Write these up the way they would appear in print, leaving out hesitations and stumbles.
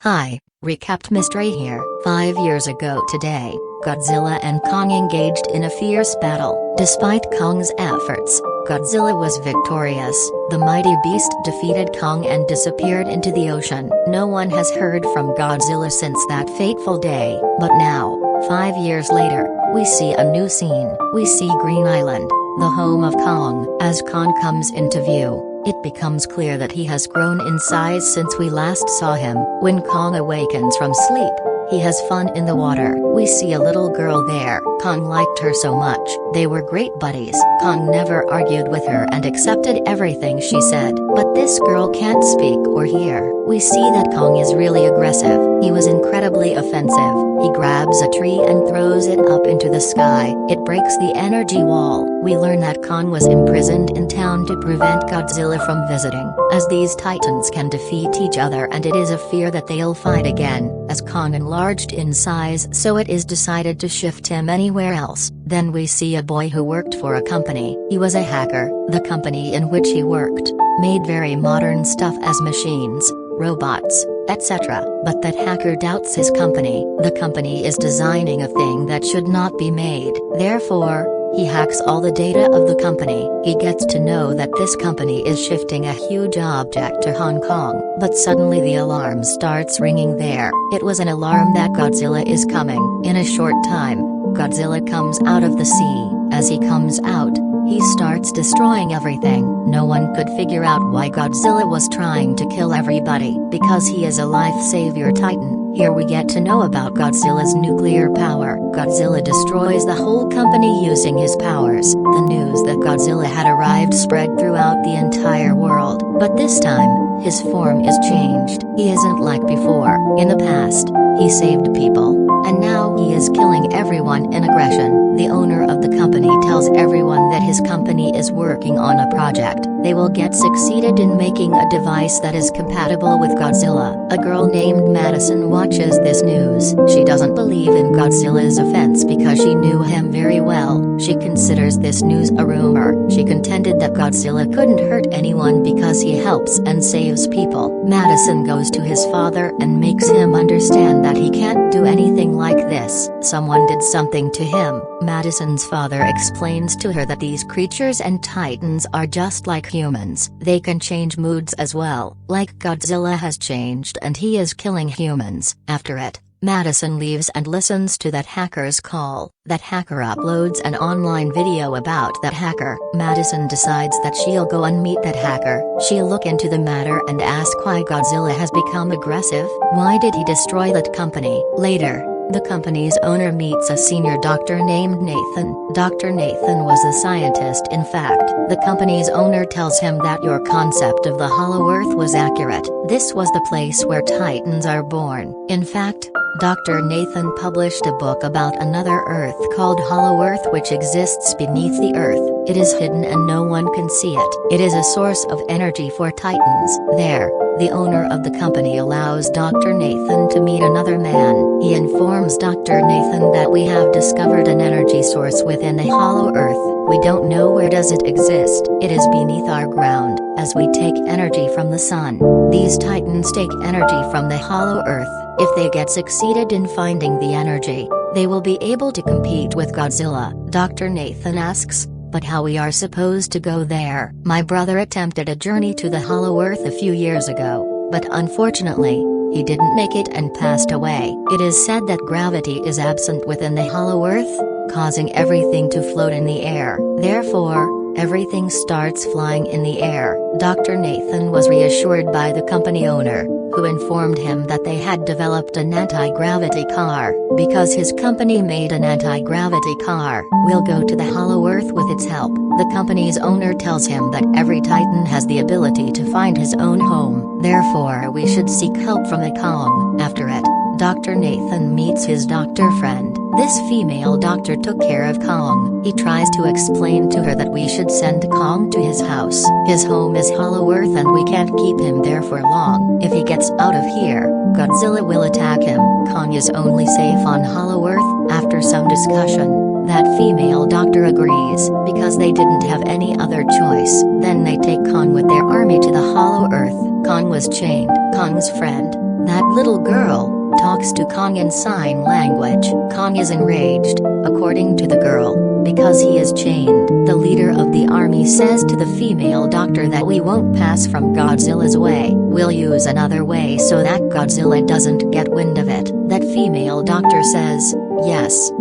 Hi, recapped mystery here. 5 years ago today, Godzilla and Kong engaged in a fierce battle. Despite Kong's efforts, Godzilla was victorious. The mighty beast defeated Kong and disappeared into the ocean. No one has heard from Godzilla since that fateful day. But now, 5 years later, we see a new scene. We see Green Island, the home of Kong. As Kong comes into view, it becomes clear that he has grown in size since we last saw him. When Kong awakens from sleep, he has fun in the water. We see a little girl there. Kong liked her so much. They were great buddies. Kong never argued with her and accepted everything she said. But this girl can't speak or hear. We see that Kong is really aggressive. He was incredibly offensive. He grabs a tree and throws it up into the sky. It breaks the energy wall. We learn that Kong was imprisoned in town to prevent Godzilla from visiting, as these titans can defeat each other and it is a fear that they'll fight again. As Kong enlarged in size, so it is decided to shift him anywhere else. Then we see a boy who worked for a company. He was a hacker. The company in which he worked made very modern stuff as machines, robots, etc. But that hacker doubts his company. The company is designing a thing that should not be made. Therefore, he hacks all the data of the company. He gets to know that this company is shifting a huge object to Hong Kong. But suddenly the alarm starts ringing there. It was an alarm that Godzilla is coming. In a short time, Godzilla comes out of the sea. As he comes out, he starts destroying everything. No one could figure out why Godzilla was trying to kill everybody. Because he is a life-savior titan. Here we get to know about Godzilla's nuclear power. Godzilla destroys the whole company using his powers. The news that Godzilla had arrived spread throughout the entire world. But this time, his form is changed. He isn't like before. In the past, he saved people. And now he is killing everyone in aggression. The owner of the company tells everyone that his company is working on a project. They will get succeeded in making a device that is compatible with Godzilla. A girl named Madison watches this news. She doesn't believe in Godzilla's offense because she knew him very well. She considers this news a rumor. She contended that Godzilla couldn't hurt anyone because he helps and saves people. Madison goes to his father and makes him understand that he can't do anything like this. Someone did something to him. Madison's father explains to her that these creatures and titans are just like humans. They can change moods as well, like Godzilla has changed and he is killing humans. After it, Madison leaves and listens to that hacker's call. That hacker uploads an online video about that hacker. Madison decides that she'll go and meet that hacker. She'll look into the matter and ask why Godzilla has become aggressive. Why did he destroy that company? Later, the company's owner meets a senior doctor named Nathan. Dr. Nathan was a scientist. In fact, the company's owner tells him that your concept of the Hollow Earth was accurate. This was the place where titans are born. In fact, Dr. Nathan published a book about another Earth called Hollow Earth which exists beneath the Earth. It is hidden and no one can see it. It is a source of energy for titans. There, the owner of the company allows Dr. Nathan to meet another man. He informs Dr. Nathan that we have discovered an energy source within the Hollow Earth. We don't know where does it exist. It is beneath our ground, as we take energy from the sun. These titans take energy from the Hollow Earth. If they get succeeded in finding the energy, they will be able to compete with Godzilla. Dr. Nathan asks, but how we are supposed to go there? My brother attempted a journey to the Hollow Earth a few years ago, but unfortunately, he didn't make it and passed away. It is said that gravity is absent within the Hollow Earth, causing everything to float in the air. Therefore, everything starts flying in the air. Dr. Nathan was reassured by the company owner, who informed him that they had developed an anti-gravity car. Because his company made an anti-gravity car, we'll go to the Hollow Earth with its help. The company's owner tells him that every titan has the ability to find his own home. Therefore we should seek help from the Kong. After it, Dr. Nathan meets his doctor friend. This female doctor took care of Kong. He tries to explain to her that we should send Kong to his house. His home is Hollow Earth and we can't keep him there for long. If he gets out of here, Godzilla will attack him. Kong is only safe on Hollow Earth. After some discussion, that female doctor agrees, because they didn't have any other choice. Then they take Kong with their army to the Hollow Earth. Kong was chained. Kong's friend, That little girl talks to Kong in sign language. Kong is enraged, according to the girl, because he is chained. The leader of the army says to the female doctor that we won't pass from Godzilla's way, we'll use another way so that Godzilla doesn't get wind of it. That female doctor says, yes.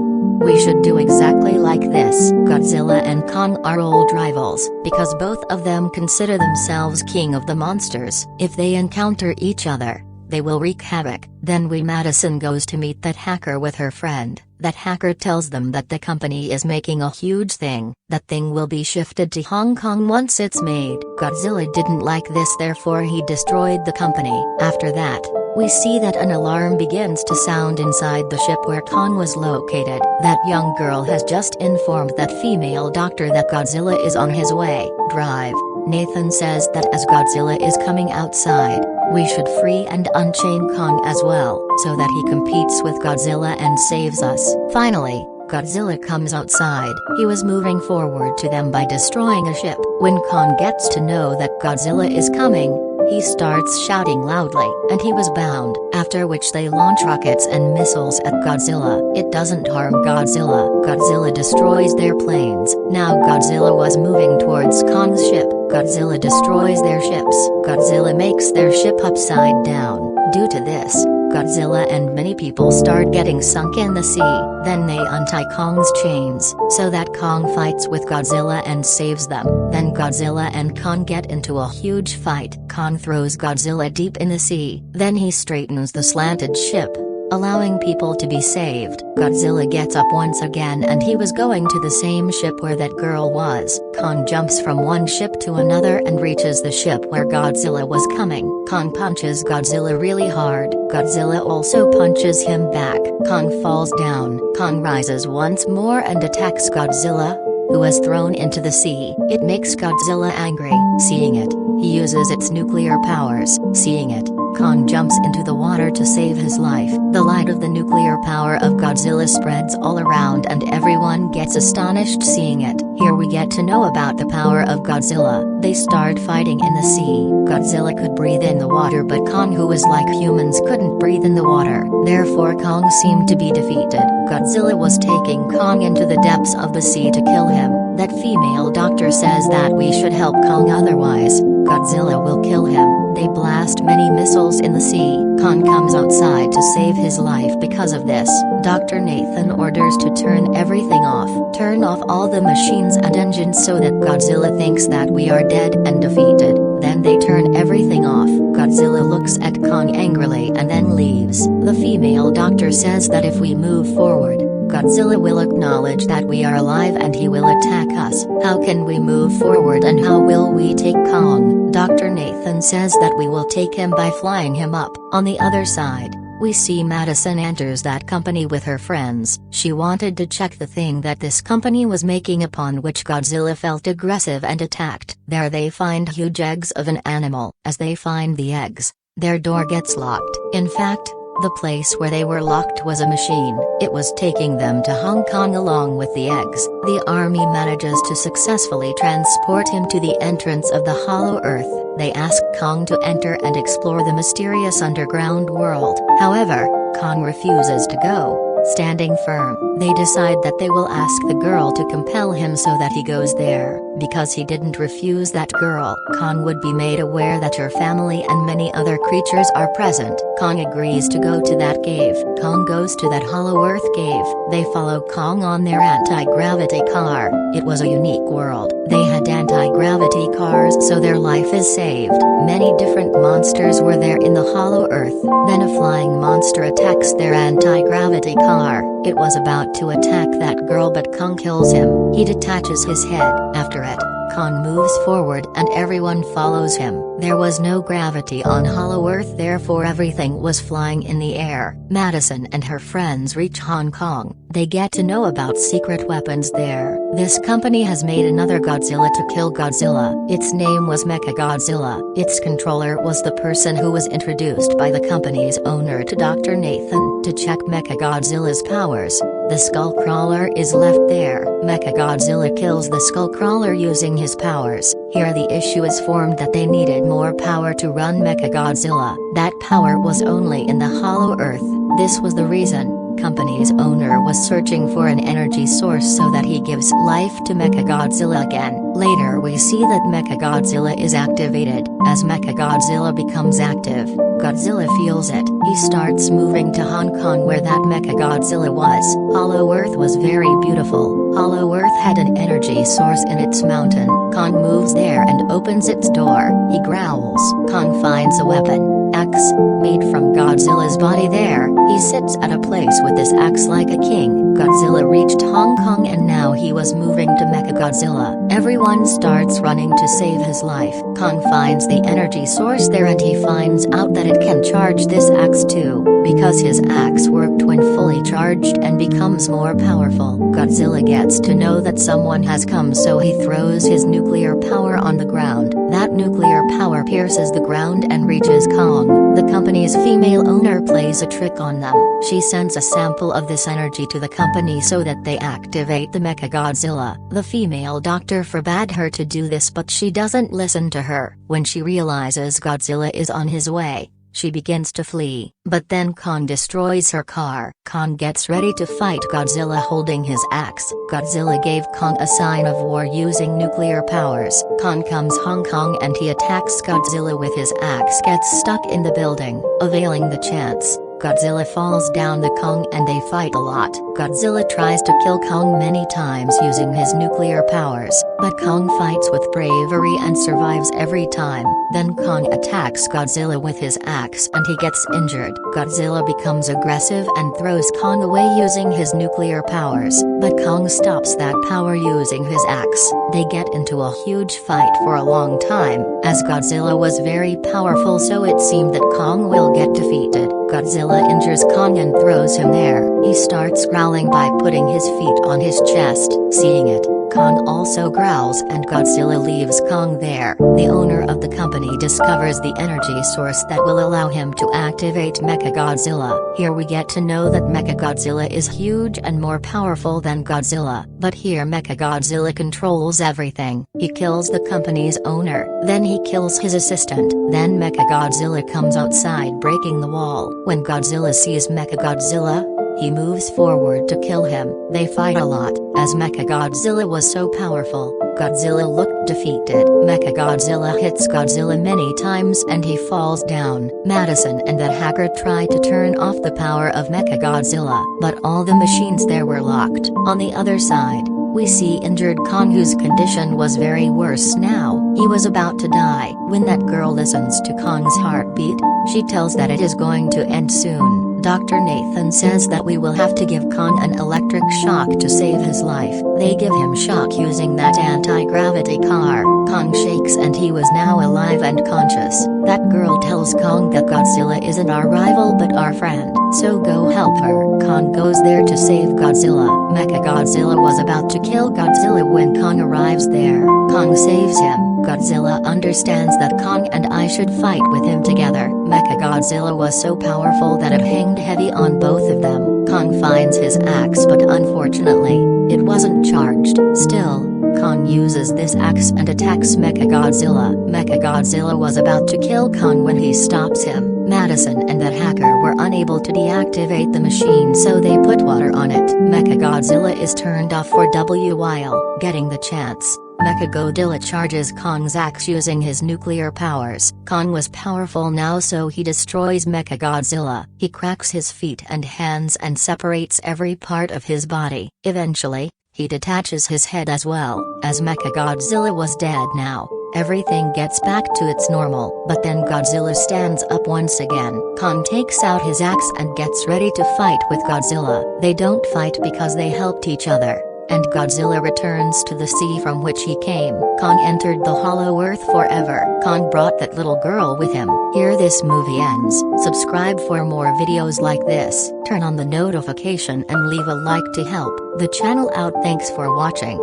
We should do exactly like this. Godzilla and Kong are old rivals, because both of them consider themselves king of the monsters. If they encounter each other, they will wreak havoc. Then Madison goes to meet that hacker with her friend. That hacker tells them that the company is making a huge thing. That thing will be shifted to Hong Kong once it's made. Godzilla didn't like this, therefore he destroyed the company. After that, we see that an alarm begins to sound inside the ship where Kong was located. That young girl has just informed that female doctor that Godzilla is on his way. Drive. Nathan says that as Godzilla is coming outside, we should free and unchain Kong as well, so that he competes with Godzilla and saves us. Finally, Godzilla comes outside. He was moving forward to them by destroying a ship. When Kong gets to know that Godzilla is coming, he starts shouting loudly, and he was bound, after which they launch rockets and missiles at Godzilla. It doesn't harm Godzilla. Godzilla destroys their planes. Now Godzilla was moving towards Kong's ship. Godzilla destroys their ships. Godzilla makes their ship upside down. Due to this, Godzilla and many people start getting sunk in the sea. Then they untie Kong's chains, so that Kong fights with Godzilla and saves them. Then Godzilla and Kong get into a huge fight. Kong throws Godzilla deep in the sea. Then he straightens the slanted ship, allowing people to be saved. Godzilla gets up once again and he was going to the same ship where that girl was. Kong jumps from one ship to another and reaches the ship where Godzilla was coming. Kong punches Godzilla really hard. Godzilla also punches him back. Kong falls down. Kong rises once more and attacks Godzilla, who was thrown into the sea. It makes Godzilla angry. Seeing it, he uses its nuclear powers. Seeing it, Kong jumps into the water to save his life. The light of the nuclear power of Godzilla spreads all around and everyone gets astonished seeing it. Here we get to know about the power of Godzilla. They start fighting in the sea. Godzilla could breathe in the water, but Kong, who was like humans, couldn't breathe in the water. Therefore Kong seemed to be defeated. Godzilla was taking Kong into the depths of the sea to kill him. That female doctor says that we should help Kong, otherwise Godzilla will kill him. They blast many missiles in the sea. Kong comes outside to save his life because of this. Dr. Nathan orders to turn everything off. Turn off all the machines and engines so that Godzilla thinks that we are dead and defeated. Then they turn everything off. Godzilla looks at Kong angrily and then leaves. The female doctor says that if we move forward, Godzilla will acknowledge that we are alive and he will attack us. How can we move forward and how will we take Kong? Dr. Nathan says that we will take him by flying him up. On the other side, we see Madison enters that company with her friends. She wanted to check the thing that this company was making, upon which Godzilla felt aggressive and attacked. There they find huge eggs of an animal. As they find the eggs, their door gets locked. In fact, the place where they were locked was a machine. It was taking them to Hong Kong along with the eggs. The army manages to successfully transport him to the entrance of the Hollow Earth. They ask Kong to enter and explore the mysterious underground world. However, Kong refuses to go. Standing firm, they decide that they will ask the girl to compel him so that he goes there. Because he didn't refuse that girl, Kong would be made aware that her family and many other creatures are present. Kong agrees to go to that cave. Kong goes to that Hollow Earth cave. They follow Kong on their anti-gravity car. It was a unique world. They had anti-gravity cars, so their life is saved. Many different monsters were there in the Hollow Earth. Then a flying monster attacks their anti-gravity car. It was about to attack that girl, but Kong kills him. He detaches his head. After it, Kong moves forward and everyone follows him. There was no gravity on Hollow Earth, therefore everything was flying in the air. Madison and her friends reach Hong Kong. They get to know about secret weapons there. This company has made another Godzilla to kill Godzilla. Its name was Mechagodzilla. Its controller was the person who was introduced by the company's owner to Dr. Nathan. To check Mechagodzilla's powers, the Skullcrawler is left there. Mechagodzilla kills the Skullcrawler using his powers. Here the issue is formed that they needed more power to run Mechagodzilla. That power was only in the hollow earth. This was the reason company's owner was searching for an energy source so that he gives life to Mechagodzilla again. Later we see that Mechagodzilla is activated. As Mechagodzilla becomes active, Godzilla feels it. He starts moving to Hong Kong where that Mechagodzilla was. Hollow Earth was very beautiful. Hollow Earth had an energy source in its mountain. Kong moves there and opens its door. He growls. Kong finds a weapon. Axe, made from Godzilla's body there. He sits at a place with this axe like a king. Godzilla reached Hong Kong and now he was moving to Mechagodzilla. Everyone starts running to save his life. Kong finds the energy source there and he finds out that it can charge this axe too, because his axe worked when fully charged and becomes more powerful. Godzilla gets to know that someone has come, so he throws his nuclear power on the ground. That nuclear power pierces the ground and reaches Kong. The company's female owner plays a trick on them. She sends a sample of this energy to the company so that they activate the Mechagodzilla. The female doctor forbade her to do this, but she doesn't listen to her. When she realizes Godzilla is on his way, she begins to flee, but then Kong destroys her car. Kong gets ready to fight Godzilla holding his axe. Godzilla gave Kong a sign of war using nuclear powers. Kong comes Hong Kong and he attacks Godzilla with his axe, gets stuck in the building. Availing the chance, Godzilla falls down the Kong and they fight a lot. Godzilla tries to kill Kong many times using his nuclear powers, but Kong fights with bravery and survives every time. Then Kong attacks Godzilla with his axe and he gets injured. Godzilla becomes aggressive and throws Kong away using his nuclear powers, but Kong stops that power using his axe. They get into a huge fight for a long time, as Godzilla was very powerful, so it seemed that Kong will get defeated. Godzilla injures Kong and throws him there. He starts growling by putting his feet on his chest. Seeing it, Kong also growls and Godzilla leaves Kong there. The owner of the company discovers the energy source that will allow him to activate Mechagodzilla. Here we get to know that Mechagodzilla is huge and more powerful than Godzilla. But here Mechagodzilla controls everything. He kills the company's owner, then he kills his assistant. Then Mechagodzilla comes outside breaking the wall. When Godzilla sees Mechagodzilla, he moves forward to kill him. They fight a lot, as Mechagodzilla was so powerful. Godzilla looked defeated. Mechagodzilla hits Godzilla many times and he falls down. Madison and that hacker try to turn off the power of Mechagodzilla, but all the machines there were locked. On the other side, we see injured Kong, whose condition was very worse now. He was about to die. When that girl listens to Kong's heartbeat, she tells that it is going to end soon. Dr. Nathan says that we will have to give Kong an electric shock to save his life. They give him shock using that anti-gravity car. Kong shakes and he was now alive and conscious. That girl tells Kong that Godzilla isn't our rival but our friend, so go help her. Kong goes there to save Godzilla. Mechagodzilla was about to kill Godzilla when Kong arrives there. Kong saves him. Godzilla understands that Kong and I should fight with him together. Mechagodzilla was so powerful that it hanged heavy on both of them. Kong finds his axe, but unfortunately, it wasn't charged. Still, Kong uses this axe and attacks Mechagodzilla. Mechagodzilla was about to kill Kong when he stops him. Madison and that hacker were unable to deactivate the machine, so they put water on it. Mechagodzilla is turned off for a while. Getting the chance, Mechagodzilla charges Kong's axe using his nuclear powers. Kong was powerful now, so he destroys Mechagodzilla. He cracks his feet and hands and separates every part of his body. Eventually, he detaches his head as well. As Mechagodzilla was dead now, everything gets back to its normal. But then Godzilla stands up once again. Kong takes out his axe and gets ready to fight with Godzilla. They don't fight because they helped each other, and Godzilla returns to the sea from which he came. Kong entered the hollow earth forever. Kong brought that little girl with him. Here this movie ends. Subscribe for more videos like this. Turn on the notification and leave a like to help the channel out. Thanks for watching.